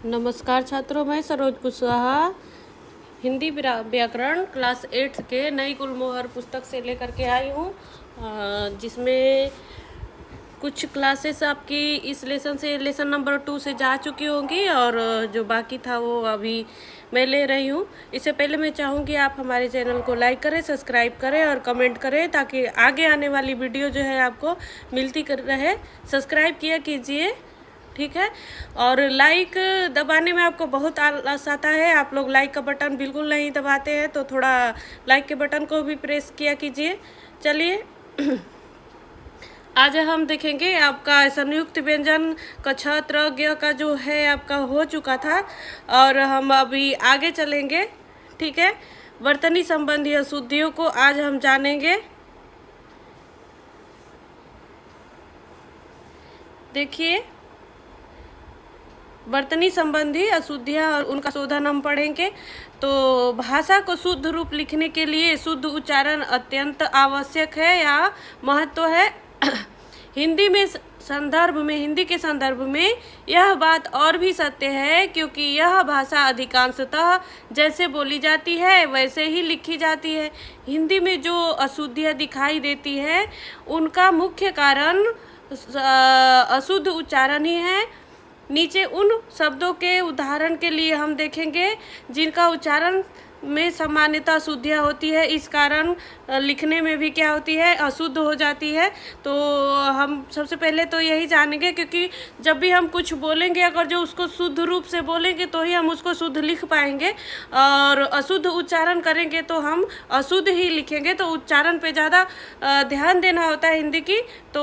नमस्कार छात्रों, मैं सरोज कुशवाहा हिंदी व्याकरण क्लास 8 के नई गुलमोहर पुस्तक से लेकर के आई हूँ, जिसमें कुछ क्लासेस आपकी इस लेसन से लेसन नंबर 2 से जा चुकी होंगी और जो बाकी था वो अभी मैं ले रही हूँ। इससे पहले मैं चाहूँगी आप हमारे चैनल को लाइक करें, सब्सक्राइब करें और कमेंट करें ताकि आगे आने वाली वीडियो जो है आपको मिलती कर रहे। सब्सक्राइब किया कीजिए, ठीक है। और लाइक दबाने में आपको बहुत आलस आता है, आप लोग लाइक का बटन बिल्कुल नहीं दबाते हैं, तो थोड़ा लाइक के बटन को भी प्रेस किया कीजिए। चलिए आज हम देखेंगे आपका संयुक्त व्यंजन का छत्रज्ञ का जो है आपका हो चुका था और हम अभी आगे चलेंगे, ठीक है। वर्तनी संबंधी अशुद्धियों को आज हम जानेंगे। देखिए, वर्तनी संबंधी अशुद्धियाँ और उनका शोधन हम पढ़ेंगे। तो भाषा को शुद्ध रूप लिखने के लिए शुद्ध उच्चारण अत्यंत आवश्यक है या महत्व है। हिंदी के संदर्भ में यह बात और भी सत्य है, क्योंकि यह भाषा अधिकांशतः जैसे बोली जाती है वैसे ही लिखी जाती है। हिंदी में जो अशुद्धियाँ दिखाई देती है उनका मुख्य कारण अशुद्ध उच्चारण ही है। नीचे उन शब्दों के उदाहरण के लिए हम देखेंगे जिनका उच्चारण में सामान्यतः अशुद्धियाँ होती है, इस कारण लिखने में भी क्या होती है, अशुद्ध हो जाती है। तो हम सबसे पहले तो यही जानेंगे, क्योंकि जब भी हम कुछ बोलेंगे अगर जो उसको शुद्ध रूप से बोलेंगे तो ही हम उसको शुद्ध लिख पाएंगे, और अशुद्ध उच्चारण करेंगे तो हम अशुद्ध ही लिखेंगे। तो उच्चारण पे ज़्यादा ध्यान देना होता है हिंदी की, तो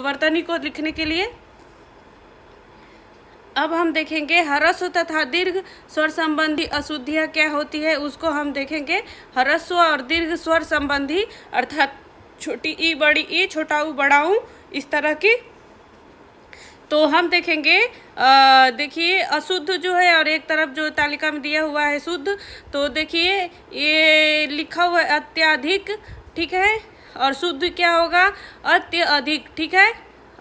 वर्तनी को लिखने के लिए। अब हम देखेंगे ह्रस्व तथा दीर्घ स्वर संबंधी अशुद्धियाँ क्या होती है, उसको हम देखेंगे। ह्रस्व और दीर्घ स्वर संबंधी अर्थात छोटी ई बड़ी ई, छोटा ऊ बड़ा ऊ, इस तरह की। तो हम देखेंगे, देखिए अशुद्ध जो है और एक तरफ जो तालिका में दिया हुआ है शुद्ध, तो देखिए ये लिखा हुआ है अत्यधिक, ठीक है। और शुद्ध क्या होगा, अत्यधिक, ठीक है।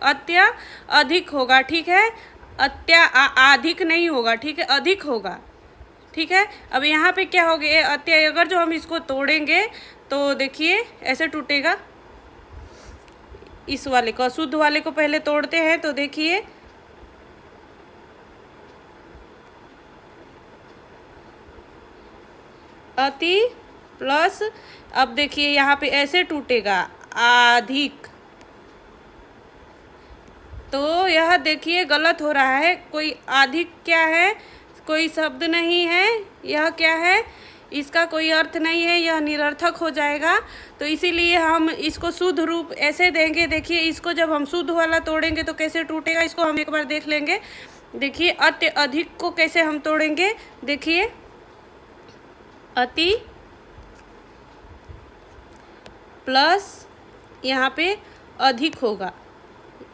अत्यधिक होगा, ठीक है। अधिक नहीं होगा, ठीक है, अधिक होगा, ठीक है। अब यहाँ पे क्या हो गया, अगर जो हम इसको तोड़ेंगे तो देखिए ऐसे टूटेगा। इस वाले को, अशुद्ध वाले को पहले तोड़ते हैं, तो देखिए अति प्लस, अब देखिए यहाँ पे ऐसे टूटेगा अधिक। तो यह देखिए गलत हो रहा है, कोई अधिक क्या है, कोई शब्द नहीं है, यह क्या है, इसका कोई अर्थ नहीं है, यह निरर्थक हो जाएगा। तो इसीलिए हम इसको शुद्ध रूप ऐसे देंगे। देखिए इसको जब हम शुद्ध वाला तोड़ेंगे तो कैसे टूटेगा, इसको हम एक बार देख लेंगे। देखिए अत्यधिक को कैसे हम तोड़ेंगे, देखिए अति प्लस यहाँ पे अधिक होगा,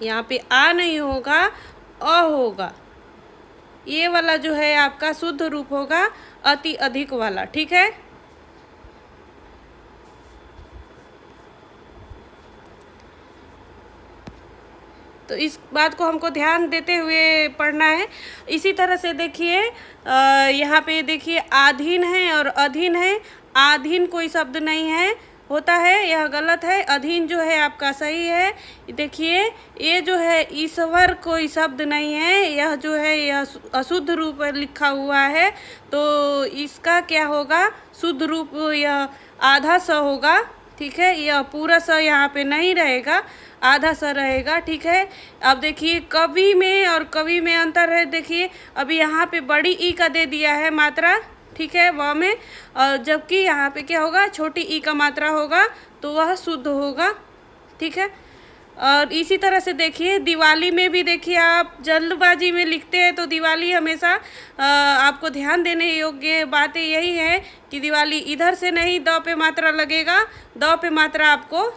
यहाँ पे आ नहीं होगा, अ होगा। ये वाला जो है आपका शुद्ध रूप होगा अति अधिक वाला, ठीक है। तो इस बात को हमको ध्यान देते हुए पढ़ना है। इसी तरह से देखिए यहाँ पे देखिए आधीन है और अधीन है। आधीन कोई शब्द नहीं है, होता है, यह गलत है। अधीन जो है आपका सही है। देखिए ये जो है ईश्वर कोई शब्द नहीं है, यह जो है यह अशुद्ध रूप लिखा हुआ है। तो इसका क्या होगा, शुद्ध रूप यह आधा स होगा, ठीक है। यह पूरा स यहाँ पे नहीं रहेगा, आधा स रहेगा, ठीक है। अब देखिए कवि में और कवि में अंतर है। देखिए अभी यहाँ पे बड़ी ई का दे दिया है मात्रा, ठीक है, वह में, और जबकि यहाँ पे क्या होगा, छोटी ई का मात्रा होगा, तो वह शुद्ध होगा, ठीक है। और इसी तरह से देखिए दिवाली में भी, देखिए आप जल्दबाजी में लिखते हैं तो दिवाली हमेशा आपको ध्यान देने योग्य बातें यही है कि दिवाली इधर से नहीं द पे मात्रा लगेगा, द पे मात्रा आपको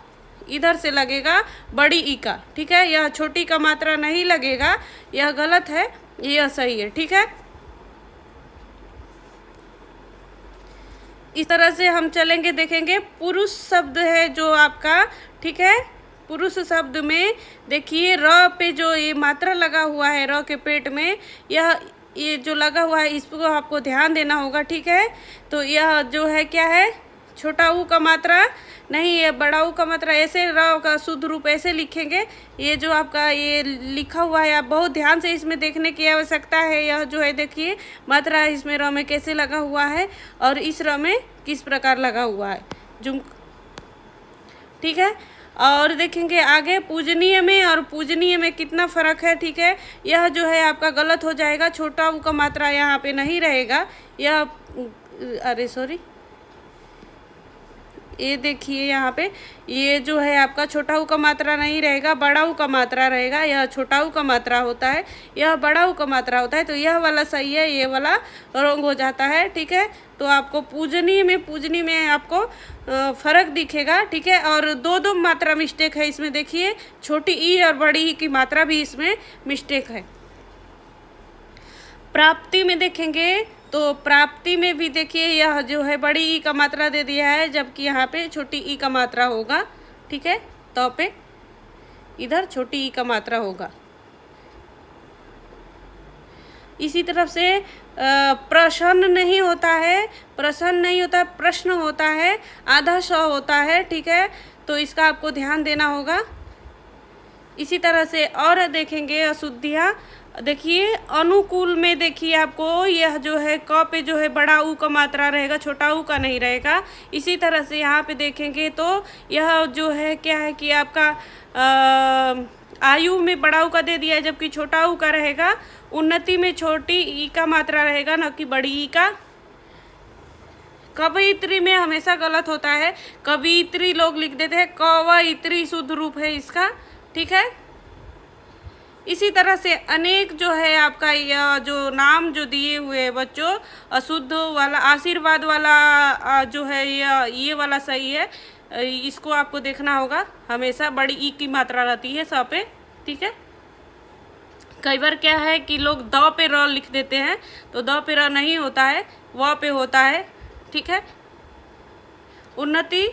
इधर से लगेगा बड़ी ई का, ठीक है। यह छोटी का मात्रा नहीं लगेगा, यह गलत है, यह सही है, ठीक है। इस तरह से हम चलेंगे, देखेंगे पुरुष शब्द है जो आपका, ठीक है। पुरुष शब्द में देखिए र पे जो ये मात्रा लगा हुआ है, र के पेट में, यह ये जो लगा हुआ है इसको आपको ध्यान देना होगा, ठीक है। तो यह जो है क्या है, छोटा ऊ का मात्रा नहीं, ये बड़ा ऊ का मात्रा ऐसे र का शुद्ध रूप ऐसे लिखेंगे। ये जो आपका ये लिखा हुआ है, आप बहुत ध्यान से इसमें देखने की आवश्यकता है। यह जो है देखिए मात्रा इसमें र में कैसे लगा हुआ है और इस र में किस प्रकार लगा हुआ है, जुम, ठीक है। और देखेंगे आगे पूजनीय में और पूजनीय में कितना फर्क है, ठीक है। यह जो है आपका गलत हो जाएगा, छोटा ऊ का मात्रा यहाँ पे नहीं रहेगा। यह अरे सॉरी, ये देखिए यहाँ पे ये जो है आपका छोटा ऊ का मात्रा नहीं रहेगा, बड़ा ऊ का मात्रा रहेगा। यह छोटा ऊ का मात्रा होता है, यह बड़ा ऊ का मात्रा होता है। तो यह वाला सही है, ये वाला रॉन्ग हो जाता है, ठीक है। तो आपको पूजनीय में आपको फर्क दिखेगा, ठीक है। और दो मात्रा मिस्टेक है इसमें, देखिए छोटी ई और बड़ी ई की मात्रा भी इसमें मिस्टेक है। प्राप्ति में देखेंगे तो प्राप्ति में भी देखिए यह जो है बड़ी ई का मात्रा दे दिया है, जबकि यहाँ पे छोटी ई का मात्रा होगा, ठीक है। तो पे इधर छोटी ई का मात्रा होगा। इसी तरफ से प्रश्न नहीं होता है, प्रश्न नहीं होता है, प्रश्न होता है, आधा श होता है, ठीक है। तो इसका आपको ध्यान देना होगा। इसी तरह से और देखेंगे अशुद्धियाँ, देखिए अनुकूल में देखिए आपको यह जो है क पे जो है बड़ा ऊ का मात्रा रहेगा, छोटा ऊ का नहीं रहेगा। इसी तरह से यहाँ पे देखेंगे तो यह जो है क्या है कि आपका आयु में बड़ा ऊ का दे दिया है, जबकि छोटा ऊ का रहेगा। उन्नति में छोटी ई का मात्रा रहेगा, न कि बड़ी ई का। कवयित्री में हमेशा गलत होता है, कवयित्री लोग लिख देते हैं, कवयित्री शुद्ध रूप है इसका, ठीक है। इसी तरह से अनेक जो है आपका यह जो नाम जो दिए हुए हैं बच्चों, अशुद्ध वाला आशीर्वाद वाला जो है ये वाला सही है। इसको आपको देखना होगा, हमेशा बड़ी ई की मात्रा रहती है स पे, ठीक है। कई बार क्या है कि लोग द पे र लिख देते हैं, तो द पे र नहीं होता है, व पे होता है, ठीक है। उन्नति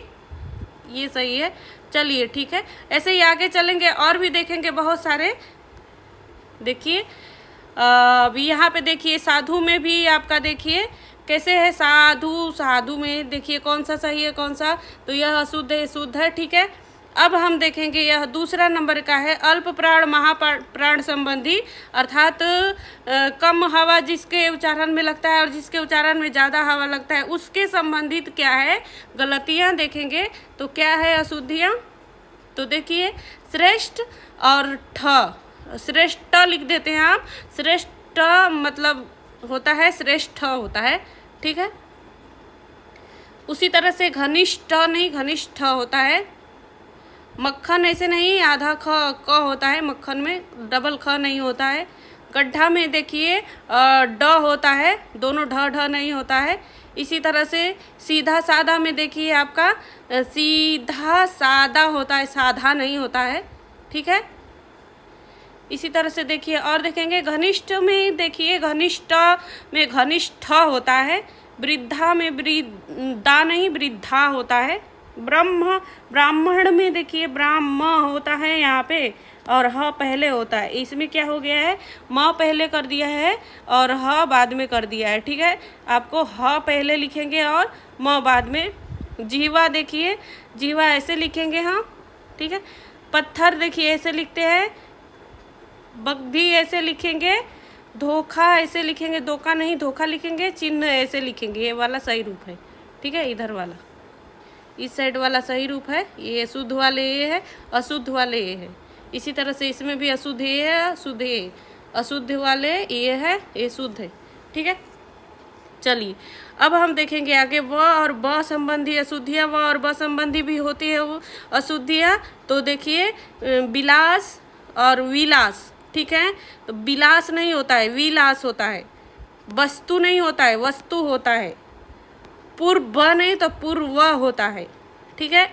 ये सही है, चलिए ठीक है। ऐसे ही आगे चलेंगे और भी देखेंगे बहुत सारे। देखिए अभी यहाँ पे देखिए साधु में भी आपका देखिए कैसे है, साधु में देखिए कौन सा सही है कौन सा, तो यह अशुद्ध है, शुद्ध है, ठीक है। अब हम देखेंगे यह दूसरा नंबर का है अल्प प्राण महाप्राण संबंधी, अर्थात कम हवा जिसके उच्चारण में लगता है और जिसके उच्चारण में ज़्यादा हवा लगता है उसके संबंधित क्या है गलतियाँ देखेंगे। तो क्या है अशुद्धियाँ, तो देखिए श्रेष्ठ और ठ, श्रेष्ठ लिख देते हैं आप, श्रेष्ठ मतलब होता है श्रेष्ठ होता है, ठीक है। उसी तरह से घनिष्ठ नहीं घनिष्ठ होता है। मक्खन ऐसे नहीं, आधा ख क होता है, मक्खन में डबल ख नहीं होता है। गड्ढा में देखिए ड होता है, दोनों ढ नहीं होता है। इसी तरह से सीधा सादा में देखिए आपका सीधा सादा होता है, साधा नहीं होता है, ठीक है। इसी तरह से देखिए और देखेंगे घनिष्ठ में, देखिए घनिष्ठ में घनिष्ठ होता है। वृद्धा में वृद्धा नहीं वृद्धा होता है। ब्राह्मण में देखिए ब्राह्म होता है यहाँ पे और ह पहले होता है। इसमें क्या हो गया है, म पहले कर दिया है और ह बाद में कर दिया है, ठीक है। आपको ह पहले लिखेंगे और म बाद में। जीवा देखिए, जीवा ऐसे लिखेंगे हम, ठीक है। पत्थर देखिए ऐसे लिखते हैं, बग्धी ऐसे लिखेंगे, धोखा ऐसे लिखेंगे, धोखा नहीं धोखा लिखेंगे, चिन्ह ऐसे लिखेंगे। ये वाला सही रूप है, ठीक है। इधर वाला इस साइड वाला सही रूप है, ये शुद्ध वाले ये है, अशुद्ध वाले ये है। इसी तरह से इसमें भी अशुद्ध ये है, शुद्ध ये, अशुद्ध वाले ये है, ये शुद्ध है, ठीक है। चलिए अब हम देखेंगे आगे व और ब संबंधी अशुद्धियाँ, व और ब संबंधी भी होती है वो अशुद्धियाँ। तो देखिए विलास और विलास, ठीक है। तो विलास नहीं होता है, विलास होता है। वस्तु नहीं होता है, वस्तु होता है। पूर्व नहीं तो पूर्व होता है, ठीक है।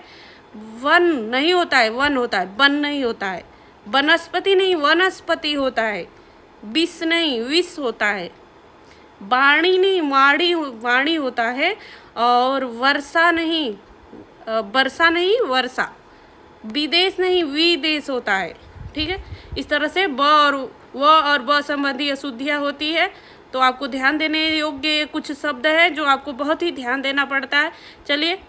वन नहीं होता है, वन होता है। वन नहीं होता है। वनस्पति नहीं वनस्पति होता है। विष नहीं विष होता है। वाणी नहीं वाणी होता है। और वर्षा नहीं वर्षा नहीं वर्षा। विदेश नहीं विदेश होता है, ठीक है। इस तरह से ब और व और ब संबंधी अशुद्धियाँ होती है। तो आपको ध्यान देने योग्य कुछ शब्द है जो आपको बहुत ही ध्यान देना पड़ता है। चलिए,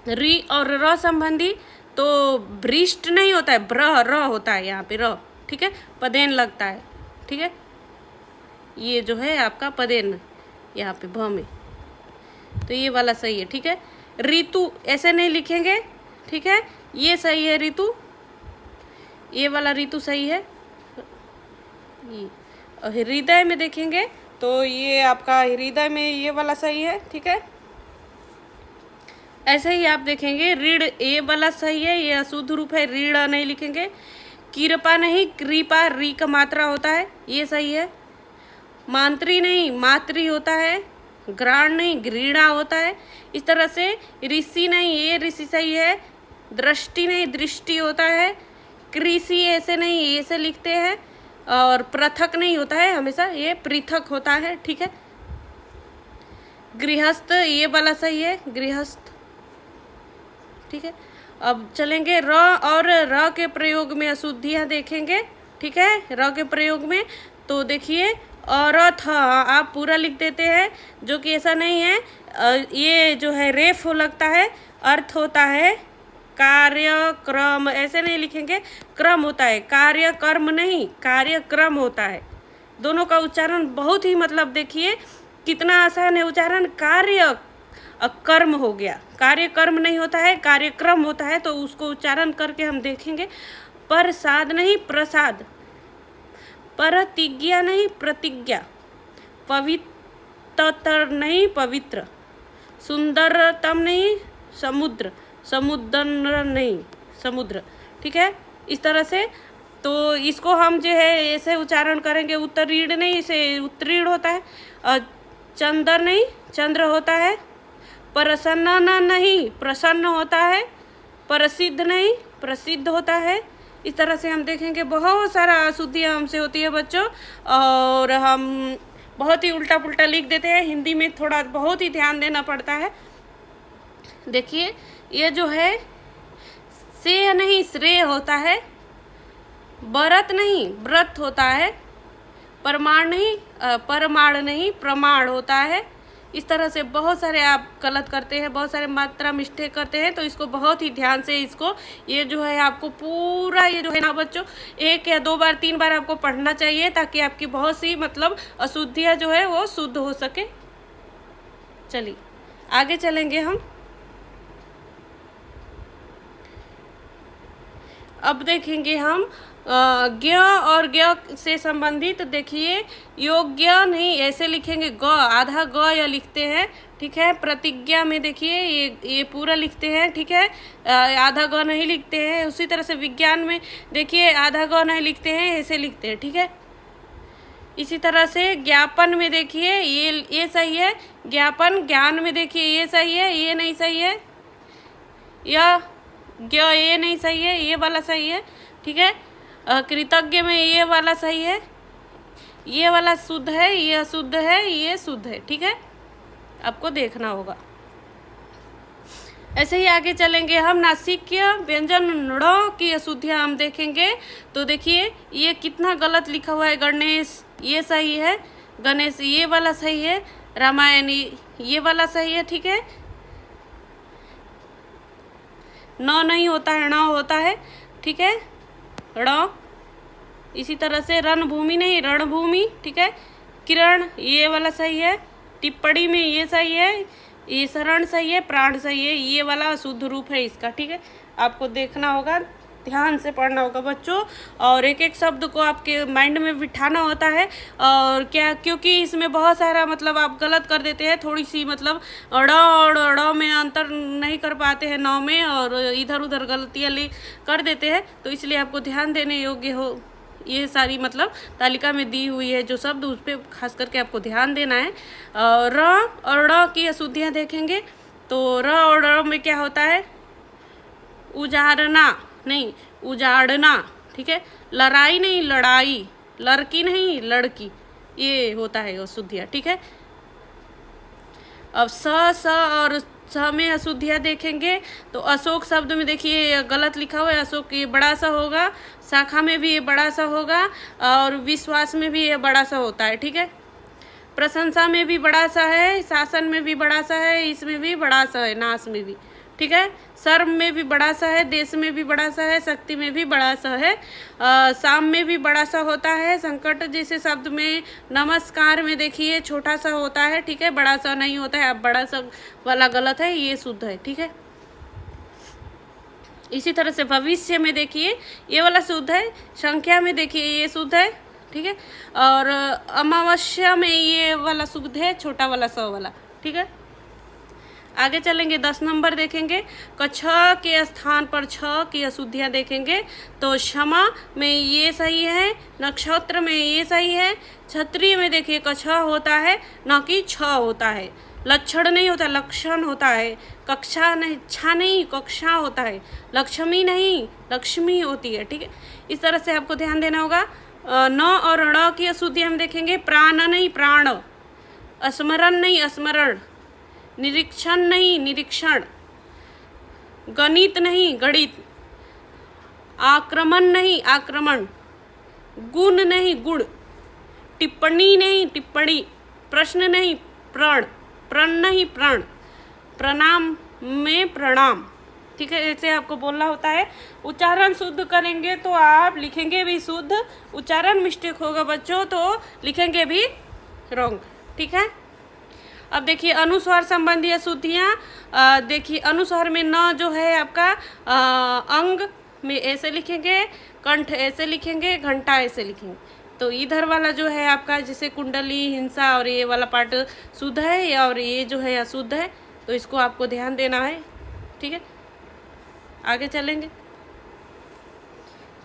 री और र संबंधी तो भ्रिष्ट नहीं होता है, र होता है यहाँ पे र, ठीक है, पदेन लगता है, ठीक है, ये जो है आपका पदेन यहाँ पे भ में, तो ये वाला सही है, ठीक है। ऋतु ऐसे नहीं लिखेंगे, ठीक है, ये सही है ऋतु, ये वाला ऋतु सही है। हृदय में देखेंगे तो ये आपका हृदय में ये वाला सही है, ठीक है। ऐसे ही आप देखेंगे ऋण, ये वाला सही है, ये अशुद्ध रूप है, ऋण नहीं लिखेंगे। कृपा नहीं, कृपा, री का मात्रा होता है, ये सही है। मांत्री नहीं, मातृ होता है। ग्राण नहीं, घृणा होता है। इस तरह से ऋषि नहीं, ये ऋषि सही है। दृष्टि नहीं, दृष्टि होता है। कृषि ऐसे नहीं, ऐसे लिखते हैं। और पृथक नहीं होता है हमेशा, ये पृथक होता है, ठीक है। गृहस्थ, ये वाला सही है, गृहस्थ, ठीक है। अब चलेंगे र और र के प्रयोग में अशुद्धियाँ देखेंगे, ठीक है। र के प्रयोग में तो देखिए अर्थ, आप पूरा लिख देते हैं, जो कि ऐसा नहीं है। ये जो है रेफ हो लगता है, अर्थ होता है कार्यक्रम, ऐसे नहीं लिखेंगे, क्रम होता है, कार्यक्रम नहीं, कार्यक्रम होता है। दोनों का उच्चारण बहुत ही मतलब देखिए कितना आसान है उच्चारण। कार्य कर्म हो गया, कार्यक्रम नहीं होता है, कार्यक्रम होता है, तो उसको उच्चारण करके हम देखेंगे। प्रसाद नहीं, प्रसाद। प्रतिज्ञा नहीं, प्रतिज्ञा। पवित्र नहीं, पवित्र। सुंदरतम नहीं, समुद्र। समुद्र नहीं, समुद्र, ठीक है। इस तरह से तो इसको हम जो है ऐसे उच्चारण करेंगे। उत्तीर्ण नहीं, इसे उत्तीर्ण होता है। चंद्र नहीं, चंद्र होता है। प्रसन्न नहीं, प्रसन्न होता है। प्रसिद्ध नहीं, प्रसिद्ध होता है। इस तरह से हम देखेंगे बहुत सारा अशुद्धियाँ हमसे होती है बच्चों, और हम बहुत ही उल्टा पुल्टा लिख देते हैं। हिंदी में थोड़ा बहुत ही ध्यान देना पड़ता है। देखिए ये जो है से नहीं, श्रेय होता है। व्रत नहीं, व्रत होता है। प्रमाण नहीं, परमाण नहीं, प्रमाण होता है। इस तरह से बहुत सारे आप गलत करते हैं, बहुत सारे मात्रा मिस्टेक करते हैं, तो इसको बहुत ही ध्यान से इसको ये जो है आपको पूरा ये जो है ना बच्चों 1 या 2 बार 3 बार आपको पढ़ना चाहिए, ताकि आपकी बहुत सी मतलब अशुद्धियाँ जो है वो शुद्ध हो सके। चलिए आगे चलेंगे हम। अब देखेंगे हम ज्ञ और ज्ञ से संबंधित। देखिए योग्य नहीं, ऐसे लिखेंगे, ग आधा ग या लिखते हैं, ठीक है। प्रतिज्ञा में देखिए ये पूरा लिखते हैं, ठीक है, आधा ग नहीं लिखते हैं। उसी तरह से विज्ञान में देखिए आधा ग नहीं लिखते हैं, ऐसे लिखते हैं, ठीक है। इसी तरह से ज्ञापन में देखिए ये सही है। ज्ञापन, ज्ञान में देखिए ये सही है, ये नहीं सही है। यह ये नहीं सही है, ये वाला सही है, ठीक है। कृतज्ञ में ये वाला सही है, ये वाला शुद्ध है, ये अशुद्ध है, ये शुद्ध है, ठीक है। आपको देखना होगा। ऐसे ही आगे चलेंगे हम। नासिक्य व्यंजन ण की अशुद्धियाँ हम देखेंगे। तो देखिए ये कितना गलत लिखा हुआ है। गणेश ये सही है, गणेश ये वाला सही है। रामायणी ये वाला सही है, ठीक है। न नहीं होता है, ण होता है, ठीक है, ण। इसी तरह से रणभूमि नहीं, रणभूमि, ठीक है। किरण ये वाला सही है। टिप्पणी में ये सही है, ये शरण सही है, प्राण सही है, ये वाला अशुद्ध रूप है इसका, ठीक है। आपको देखना होगा, ध्यान से पढ़ना होगा बच्चों, और एक एक शब्द को आपके माइंड में बिठाना होता है। और क्या, क्योंकि इसमें बहुत सारा मतलब आप गलत कर देते हैं, थोड़ी सी मतलब ड़ और ड़ में अंतर नहीं कर पाते हैं, नौ में, और इधर उधर गलतियाँ कर देते हैं। तो इसलिए आपको ध्यान देने योग्य हो, ये सारी मतलब तालिका में दी हुई है जो शब्द, उस पर खास करके आपको ध्यान देना है। र और ड़ की अशुद्धियाँ देखेंगे। तो र और ड़ में क्या होता है? उजारना नहीं, उजाड़ना, ठीक है। लड़ाई नहीं, लड़ाई। लड़की नहीं, लड़की, ये होता है अशुद्धियाँ, ठीक है। अब स और स में अशुद्धियाँ देखेंगे। तो अशोक शब्द में देखिए गलत लिखा हुआ है, अशोक ये बड़ा सा होगा, शाखा में भी ये बड़ा सा होगा, और विश्वास में भी ये बड़ा सा होता है, ठीक है। प्रशंसा में भी बड़ा सा है, शासन में भी बड़ा सा है, इसमें भी बड़ा सा है, नाश में भी, ठीक है। सर्व में भी बड़ा सा है, देश में भी बड़ा सा है, शक्ति में भी बड़ा सा है, साम में भी बड़ा सा होता है, संकट जैसे शब्द में, नमस्कार में देखिए छोटा सा होता है, ठीक है, बड़ा सा नहीं होता है। अब बड़ा सा वाला गलत है, ये शुद्ध है, ठीक है। इसी तरह से भविष्य में देखिए ये वाला शुद्ध है, संख्या में देखिए ये शुद्ध है, ठीक है, और अमावस्या में ये वाला शुद्ध है, छोटा वाला स वाला, ठीक है। आगे चलेंगे 10 नंबर देखेंगे, छ के स्थान पर छ की अशुद्धियाँ देखेंगे तो क्षमा में ये सही है, नक्षत्र में ये सही है, क्षत्रिय में देखिए छ होता है न कि छ होता है, लक्षण नहीं होता लक्षण होता है, कक्षा नहीं छा नहीं कक्षा होता है, लक्ष्मी नहीं लक्ष्मी होती है, ठीक है। इस तरह से आपको ध्यान देना होगा। न और ण की अशुद्धि हम देखेंगे, प्राण नहीं प्राण, स्मरण नहीं स्मरण, निरीक्षण नहीं निरीक्षण, गणित नहीं गणित, आक्रमण नहीं आक्रमण, गुण नहीं गुण, टिप्पणी नहीं टिप्पणी, प्रश्न नहीं प्रण, प्रण नहीं प्रण, प्रणाम में प्रणाम, ठीक है। ऐसे आपको बोलना होता है। उच्चारण शुद्ध करेंगे तो आप लिखेंगे भी शुद्ध, उच्चारण मिस्टेक होगा बच्चों तो लिखेंगे भी रॉन्ग, ठीक है। अब देखिए अनुस्वार संबंधी अशुद्धियाँ, देखिए अनुस्वार में न जो है आपका अंग में ऐसे लिखेंगे, कंठ ऐसे लिखेंगे, घंटा ऐसे लिखेंगे, तो इधर वाला जो है आपका जैसे कुंडली हिंसा और ये वाला पार्ट शुद्ध है और ये जो है अशुद्ध है, तो इसको आपको ध्यान देना है, ठीक है। आगे चलेंगे।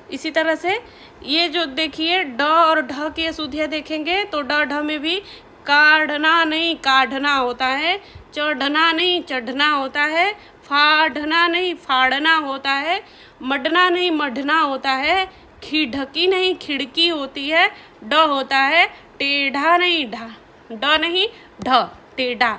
इसी तरह से ये जो देखिए ड और ढ की अशुद्धियाँ देखेंगे तो ड ढ में भी काढ़ना नहीं काढ़ना होता है, चढ़ना नहीं चढ़ना होता है, फाड़ना नहीं फाड़ना होता है, मडना नहीं मढ़ना होता है, खिड़की नहीं खिड़की होती है, ड होता है, टेढ़ा नहीं ढा, ड नहीं ढ टेढ़ा,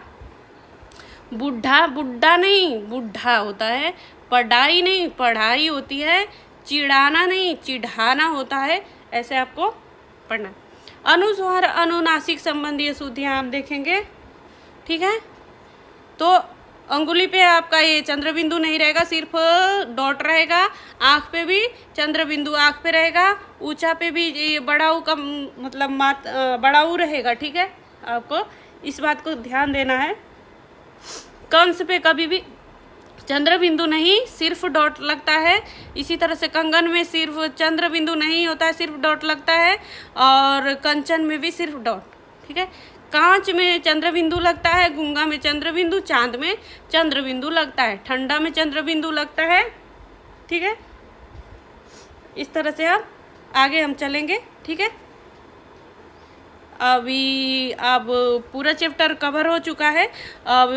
बुढ़ा बुढ़ा नहीं बुढ़ा होता है, पढ़ाई नहीं पढ़ाई होती है, चिढ़ाना नहीं चिढ़ाना होता है। ऐसे आपको पढ़ना। अनुस्वार अनुनासिक संबंधी अशुद्धियाँ हम देखेंगे, ठीक है। तो अंगुली पे आपका ये चंद्र बिंदु नहीं रहेगा, सिर्फ डॉट रहेगा, आँख पे भी चंद्र बिंदु आँख पे रहेगा, ऊंचा पे भी ये बड़ा ऊ का मतलब बड़ा ऊ रहेगा, ठीक है। आपको इस बात को ध्यान देना है। कंस पे कभी भी चंद्र बिंदु नहीं, सिर्फ डॉट लगता है। इसी तरह से कंगन में सिर्फ चंद्र बिंदु नहीं होता है, सिर्फ डॉट लगता है, और कंचन में भी सिर्फ डॉट, ठीक है। कांच में चंद्र बिंदु लगता है, गूंगा में चंद्र बिंदु, चांद में चंद्र बिंदु लगता है, ठंडा में चंद्र बिंदु लगता है, ठीक है। इस तरह से अब आगे हम चलेंगे, ठीक है। अभी अब पूरा चैप्टर कवर हो चुका है। अब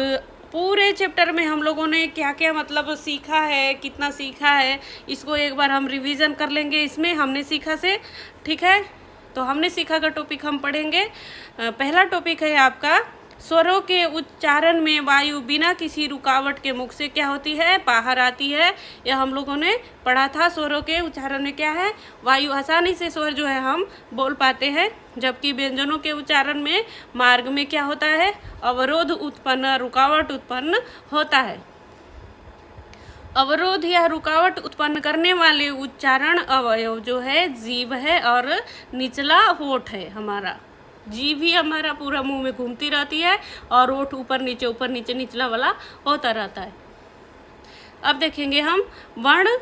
पूरे चैप्टर में हम लोगों ने क्या क्या मतलब सीखा है, कितना सीखा है, इसको एक बार हम रिवीजन कर लेंगे। इसमें हमने सीखा से, ठीक है। तो हमने सीखा का टॉपिक हम पढ़ेंगे। पहला टॉपिक है आपका स्वरों के उच्चारण में वायु बिना किसी रुकावट के मुख से क्या होती है, बाहर आती है। यह हम लोगों ने पढ़ा था। स्वरों के उच्चारण में क्या है, वायु आसानी से स्वर जो है हम बोल पाते हैं, जबकि व्यंजनों के उच्चारण में मार्ग में क्या होता है, अवरोध उत्पन्न, रुकावट उत्पन्न होता है। अवरोध या रुकावट उत्पन्न करने वाले उच्चारण अवयव जो है जीभ है और निचला होठ है। हमारा जीभ ही हमारा पूरा मुंह में घूमती रहती है और होठ ऊपर नीचे निचला वाला होता रहता है। अब देखेंगे हम वर्ण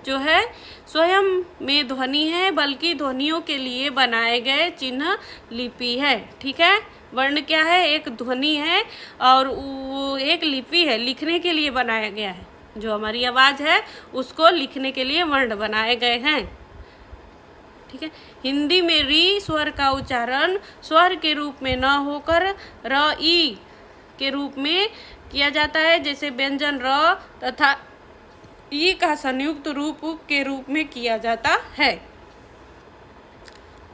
जो है स्वयं में ध्वनि है, बल्कि ध्वनियों के लिए बनाए गए चिन्ह लिपि है, ठीक है। वर्ण क्या है, एक ध्वनि है और वो एक लिपि है, लिखने के लिए बनाया गया है। जो हमारी आवाज़ है उसको लिखने के लिए वर्ण बनाए गए हैं, ठीक है। हिंदी में री स्वर का उच्चारण स्वर के रूप में न होकर र ई के रूप में किया जाता है, जैसे व्यंजन र तथा ई का संयुक्त रूप के रूप में किया जाता है।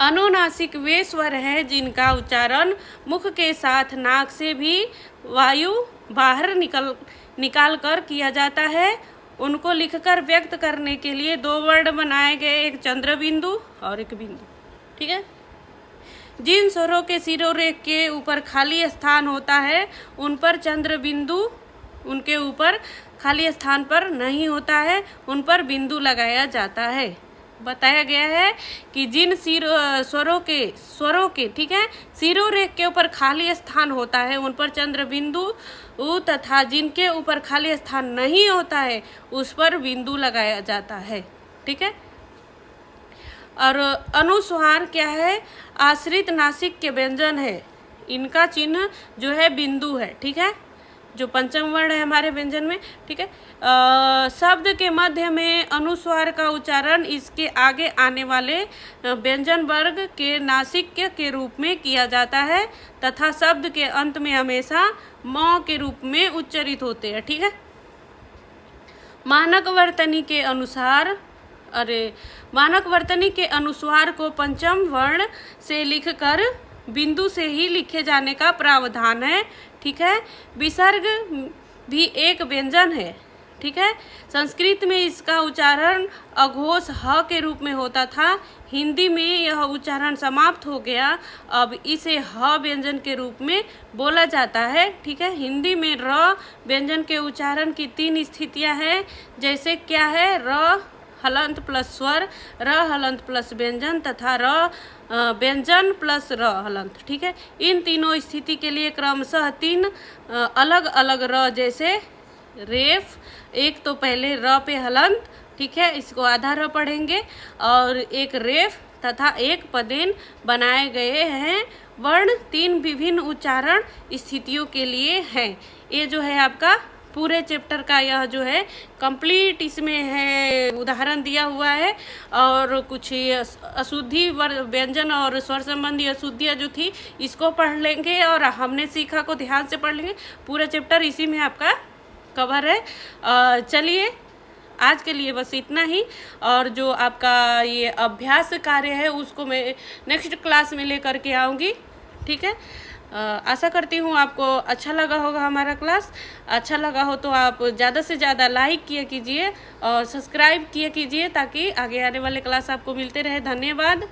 अनुनासिक वे स्वर हैं जिनका उच्चारण मुख के साथ नाक से भी वायु बाहर निकाल कर किया जाता है। उनको लिखकर व्यक्त करने के लिए दो वर्ण बनाए गए, एक चंद्र बिंदु और एक बिंदु, ठीक है। जिन स्वरों के शिरोरेख के ऊपर खाली स्थान होता है उन पर चंद्र बिंदु, उनके ऊपर खाली स्थान पर नहीं होता है, उन पर बिंदु लगाया जाता है। बताया गया है कि जिन स्वरों के ठीक है शिरोरेख के ऊपर खाली स्थान होता है उन पर चंद्र बिंदु तथा जिनके ऊपर खाली स्थान नहीं होता है उस पर बिंदु लगाया जाता है। ठीक है। और अनुस्वार क्या है? आश्रित नासिक के व्यंजन है, इनका चिन्ह जो है बिंदु है। ठीक है, जो पंचम वर्ण है हमारे व्यंजन में। ठीक है। शब्द के मध्य में अनुस्वार का उच्चारण इसके आगे आने वाले व्यंजन वर्ग के नासिक के रूप में किया जाता है तथा शब्द के अंत में हमेशा म के रूप में उच्चारित होते हैं। ठीक है। मानक वर्तनी के अनुस्वार को पंचम वर्ण से लिखकर बिंदु से ही लिखे जाने का प्रावधान है। ठीक है। विसर्ग भी एक व्यंजन है। ठीक है। संस्कृत में इसका उच्चारण अघोष ह के रूप में होता था, हिंदी में यह उच्चारण समाप्त हो गया, अब इसे ह व्यंजन के रूप में बोला जाता है। ठीक है। हिंदी में र व्यंजन के उच्चारण की 3 स्थितियां हैं, जैसे क्या है? र हलंत प्लस स्वर, र हलंत प्लस व्यंजन तथा र व्यंजन प्लस र हलंत। ठीक है। इन तीनों स्थिति के लिए क्रमशः 3 अलग अलग र, जैसे रेफ, एक तो पहले र पे हलंत, ठीक है, इसको आधा र पढ़ेंगे, और एक रेफ तथा एक पदेन बनाए गए हैं। वर्ण 3 विभिन्न उच्चारण स्थितियों के लिए हैं। ये जो है आपका पूरे चैप्टर का यह जो है कंप्लीट इसमें है उदाहरण दिया हुआ है, और कुछ अशुद्धि व्यंजन और स्वर संबंधी अशुद्धियाँ जो थी इसको पढ़ लेंगे, और हमने सीखा को ध्यान से पढ़ लेंगे। पूरा चैप्टर इसी में आपका कवर है। चलिए आज के लिए बस इतना ही, और जो आपका ये अभ्यास कार्य है उसको मैं नेक्स्ट क्लास में लेकर के आऊँगी। ठीक है। आशा करती हूँ आपको अच्छा लगा होगा हमारा क्लास। अच्छा लगा हो तो आप ज़्यादा से ज़्यादा लाइक किया कीजिए और सब्सक्राइब किया कीजिए, ताकि आगे आने वाले क्लास आपको मिलते रहे। धन्यवाद।